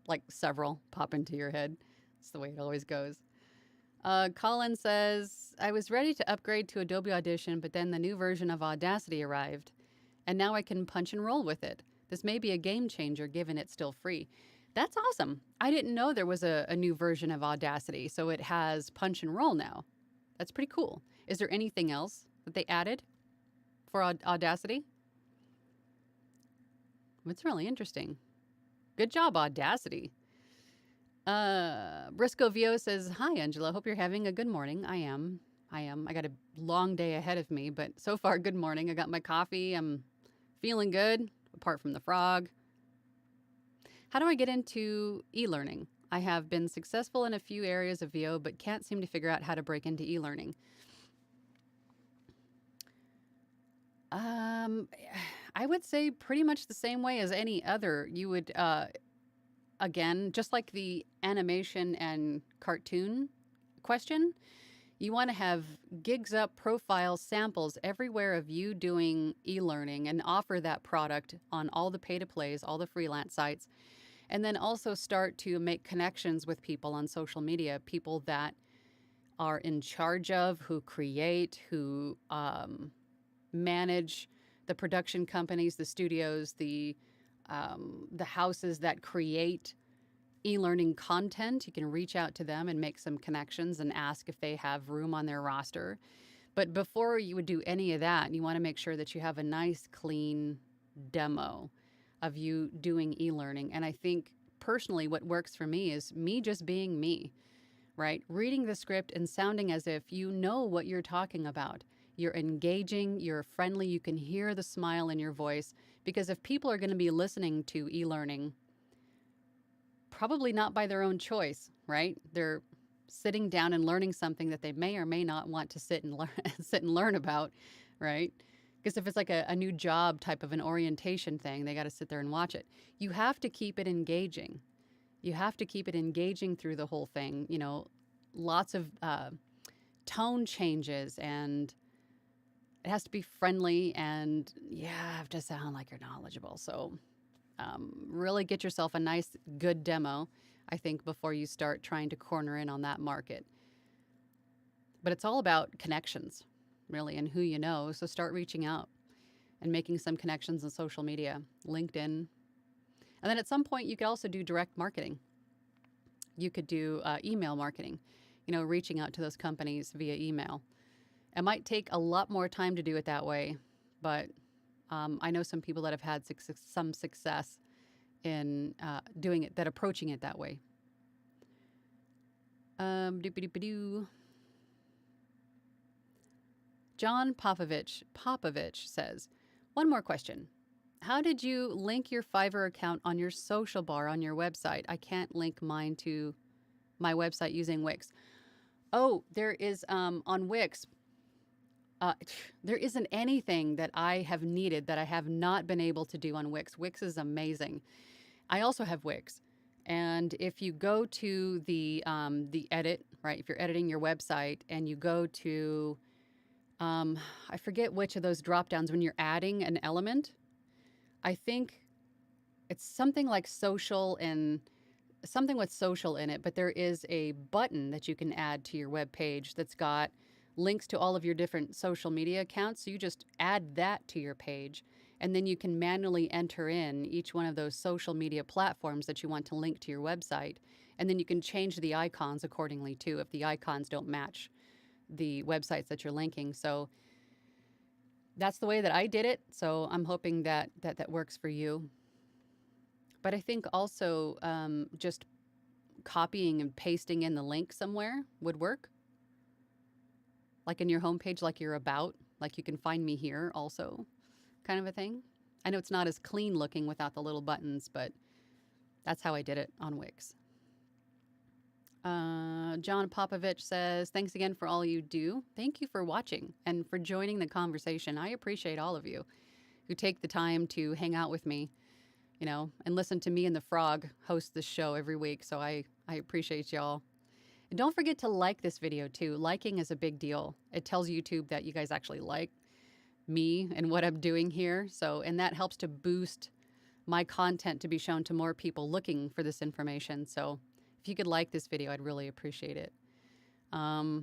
like several pop into your head. It's the way it always goes. Colin says, I was ready to upgrade to Adobe Audition, but then the new version of Audacity arrived. And now I can punch and roll with it. This may be a game changer given it's still free. That's awesome. I didn't know there was a new version of Audacity, so it has punch and roll now. That's pretty cool. Is there anything else that they added for Audacity? It's really interesting. Good job, Audacity. Briscoe Vio says, hi, Angela. Hope you're having a good morning. I am. I got a long day ahead of me, but so far, good morning. I got my coffee. I'm feeling good, apart from the frog. How do I get into e-learning? I have been successful in a few areas of VO, but can't seem to figure out how to break into e-learning. I would say pretty much the same way as any other. You would again, just like the animation and cartoon question, you want to have gigs up profile samples everywhere of you doing e-learning and offer that product on all the pay to plays, all the freelance sites. And then also start to make connections with people on social media, people that are in charge of, who create, who manage the production companies, the studios, the houses that create e-learning content. You can reach out to them and make some connections and ask if they have room on their roster. But before you would do any of that, you want to make sure that you have a nice, clean demo of you doing e-learning. And I think personally what works for me is me just being me, right? Reading the script and sounding as if you know what you're talking about. You're engaging, you're friendly, you can hear the smile in your voice. Because if people are going to be listening to e-learning, probably not by their own choice, right? They're sitting down and learning something that they may or may not want to sit and learn about, right? Because if it's like a new job type of an orientation thing, they got to sit there and watch it. You have to keep it engaging. You have to keep it engaging through the whole thing. You know, lots of tone changes, and it has to be friendly, and you have to sound like you're knowledgeable. So really get yourself a nice, good demo, I think, before you start trying to corner in on that market. But it's all about connections, really, and who you know. So start reaching out and making some connections on social media, LinkedIn. And then at some point, you could also do direct marketing. You could do email marketing, you know, reaching out to those companies via email. It might take a lot more time to do it that way, but I know some people that have had some success in doing it, that approaching it that way. John Popovich says, one more question. How did you link your Fiverr account on your social bar on your website? I can't link mine to my website using Wix. Oh, there is on Wix. There isn't anything that I have needed that I have not been able to do on Wix. Wix is amazing. I also have Wix. And if you go to the edit, right, if you're editing your website and you go to, I forget which of those drop downs when you're adding an element, I think it's something like social and something with social in it, but there is a button that you can add to your web page that's got links to all of your different social media accounts. So you just add that to your page, and then you can manually enter in each one of those social media platforms that you want to link to your website. And then you can change the icons accordingly too, if the icons don't match the websites that you're linking. So that's the way that I did it. So I'm hoping that that works for you. But I think also just copying and pasting in the link somewhere would work. Like in your homepage, like your about, like you can find me here also, kind of a thing. I know it's not as clean looking without the little buttons, but that's how I did it on Wix. John Popovich says, thanks again for all you do. Thank you for watching and for joining the conversation. I appreciate all of you who take the time to hang out with me, you know, and listen to me and the frog host this show every week. So I appreciate y'all. And don't forget to like this video too. Liking is a big deal. It tells YouTube that you guys actually like me and what I'm doing here. So, and that helps to boost my content to be shown to more people looking for this information. So if you could like this video, I'd really appreciate it. I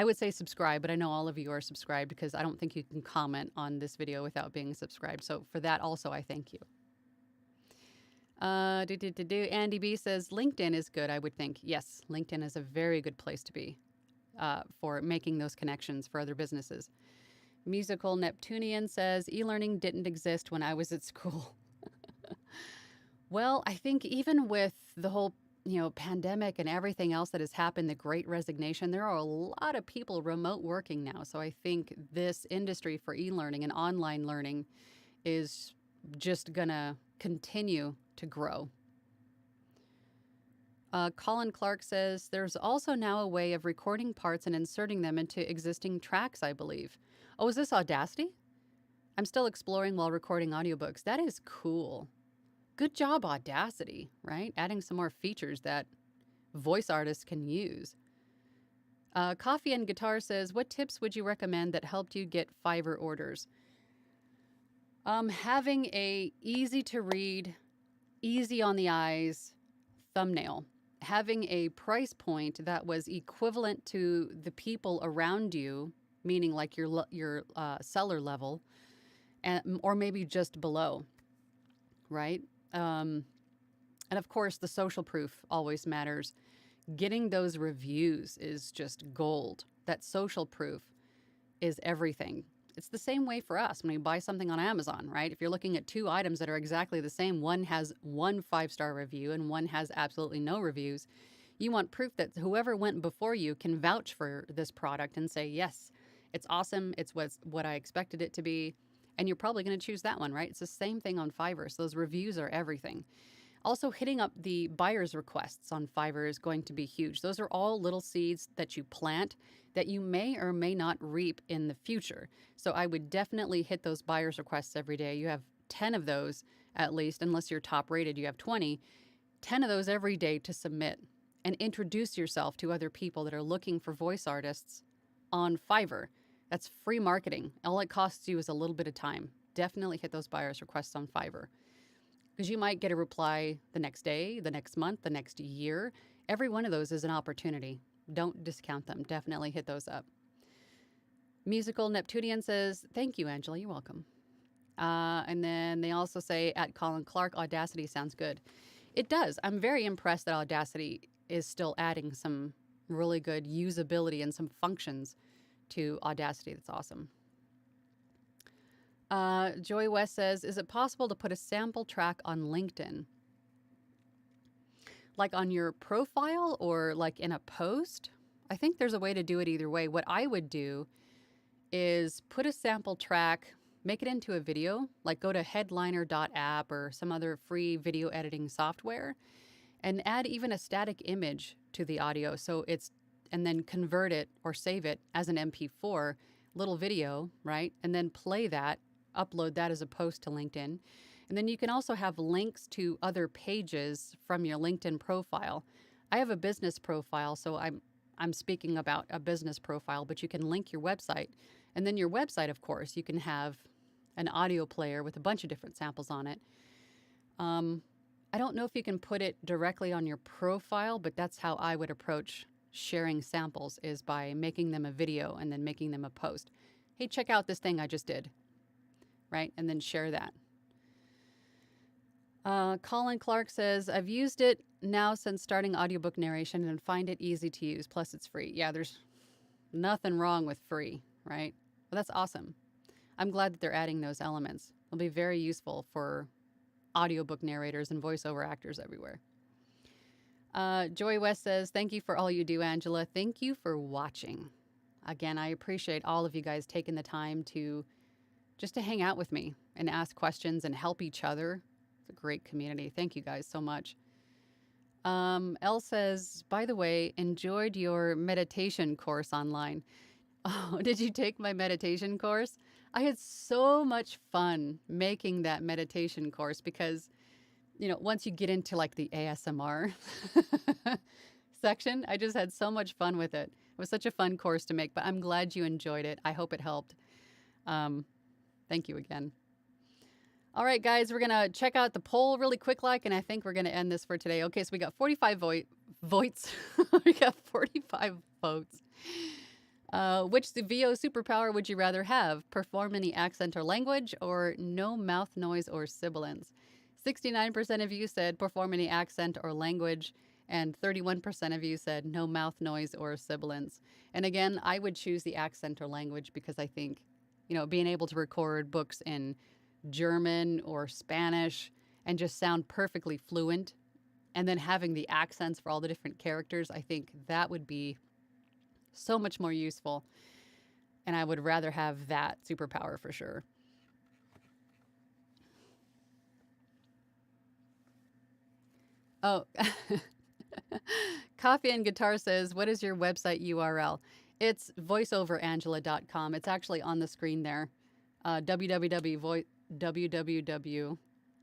would say subscribe, but I know all of you are subscribed because I don't think you can comment on this video without being subscribed. So for that also, I thank you. Andy B says, LinkedIn is good, I would think. Yes, LinkedIn is a very good place to be for making those connections for other businesses. Musical Neptunian says, e-learning didn't exist when I was at school. Well, I think even with the whole, pandemic and everything else that has happened, the Great Resignation, there are a lot of people remote working now. So I think this industry for e-learning and online learning is just gonna continue to grow. Colin Clark says, there's also now a way of recording parts and inserting them into existing tracks, I believe. Oh, is this Audacity? I'm still exploring while recording audiobooks. That is cool. good job, Audacity, right? Adding some more features that voice artists can use. Coffee and Guitar says, what tips would you recommend that helped you get Fiverr orders? Having a easy to read, easy on the eyes thumbnail, having a price point that was equivalent to the people around you, meaning like your seller level, or maybe just below, right? And of course, the social proof always matters. Getting those reviews is just gold. That social proof is everything. It's the same way for us when we buy something on Amazon, right? If you're looking at two items that are exactly the same, one has 1 5-star review and one has absolutely no reviews, you want proof that whoever went before you can vouch for this product and say, yes, it's awesome, it's what I expected it to be, and you're probably going to choose that one, right? It's the same thing on Fiverr. So those reviews are everything. Also, hitting up the buyer's requests on Fiverr is going to be huge. Those are all little seeds that you plant that you may or may not reap in the future. So I would definitely hit those buyer's requests every day. You have 10 of those at least, unless you're top rated, you have 20, 10 of those every day to submit, and introduce yourself to other people that are looking for voice artists on Fiverr. That's free marketing. All it costs you is a little bit of time. Definitely hit those buyer's requests on Fiverr, because you might get a reply the next day, the next month, the next year. Every one of those is an opportunity. Don't discount them. Definitely hit those up. Musical Neptunian says, thank you, Angela. You're welcome. And then they also say, at Colin Clark, Audacity sounds good. It does. I'm very impressed that Audacity is still adding some really good usability and some functions to Audacity. That's awesome. Joy West says, is it possible to put a sample track on LinkedIn? Like on your profile or like in a post? I think there's a way to do it either way. What I would do is put a sample track, make it into a video, like go to headliner.app or some other free video editing software, and add even a static image to the audio. And then convert it or save it as an MP4 little video, right? And then play that, upload that as a post to LinkedIn. And then you can also have links to other pages from your LinkedIn profile. I have a business profile, so I'm speaking about a business profile, but you can link your website. And then your website, of course, you can have an audio player with a bunch of different samples on it. I don't know if you can put it directly on your profile, but that's how I would approach sharing samples, is by making them a video and then making them a post. Hey, check out this thing I just did, right? And then share that. Colin Clark says, I've used it now since starting audiobook narration and find it easy to use. Plus it's free. Yeah, there's nothing wrong with free, right? Well, that's awesome. I'm glad that they're adding those elements. It'll be very useful for audiobook narrators and voiceover actors everywhere. Joy West says, thank you for all you do, Angela. Thank you for watching. Again, I appreciate all of you guys taking the time to hang out with me and ask questions and help each other. It's a great community. Thank you guys so much. Elle says, by the way, enjoyed your meditation course online. Oh, did you take my meditation course? I had so much fun making that meditation course because, once you get into like the ASMR section, I just had so much fun with it. It was such a fun course to make, but I'm glad you enjoyed it. I hope it helped. Thank you again. All right, guys, we're going to check out the poll really quick, and I think we're going to end this for today. Okay, so we got 45 votes. We got 45 votes. Which the VO superpower would you rather have? Perform any accent or language, or no mouth noise or sibilance? 69% of you said perform any accent or language, and 31% of you said no mouth noise or sibilance. And again, I would choose the accent or language because I think, being able to record books in German or Spanish and just sound perfectly fluent, and then having the accents for all the different characters, I think that would be so much more useful. And I would rather have that superpower for sure. Oh, Coffee and Guitar says, what is your website URL? It's voiceoverangela.com. It's actually on the screen there. www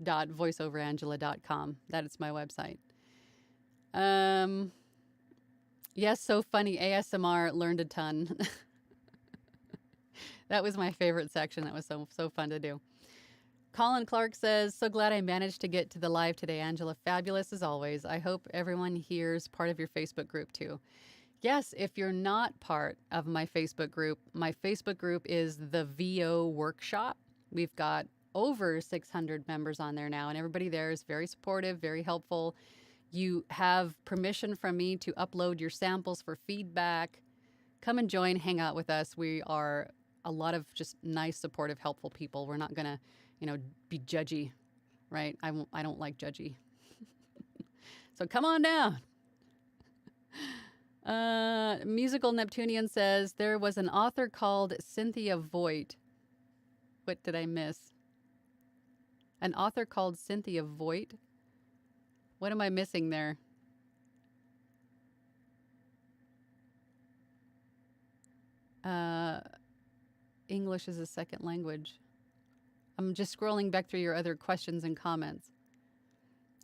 www.voiceoverangela.com. That is my website. Yes, so funny. ASMR, learned a ton. That was my favorite section. That was so fun to do. Colin Clark says, so glad I managed to get to the live today, Angela. Fabulous as always. I hope everyone here's part of your Facebook group too. Yes, if you're not part of my Facebook group is the VO Workshop. We've got over 600 members on there now, and everybody there is very supportive, very helpful. You have permission from me to upload your samples for feedback. Come and join, hang out with us. We are a lot of just nice, supportive, helpful people. We're not gonna, be judgy, right? I don't like judgy. So come on down. Musical Neptunian says there was an author called Cynthia Voigt. What did I miss? An author called Cynthia Voigt? What am I missing there? English is a second language. I'm just scrolling back through your other questions and comments.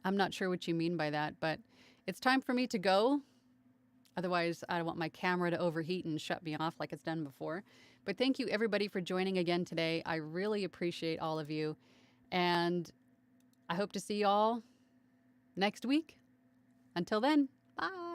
I'm not sure what you mean by that, but it's time for me to go. Otherwise, I don't want my camera to overheat and shut me off like it's done before. But thank you, everybody, for joining again today. I really appreciate all of you. And I hope to see you all next week. Until then, bye.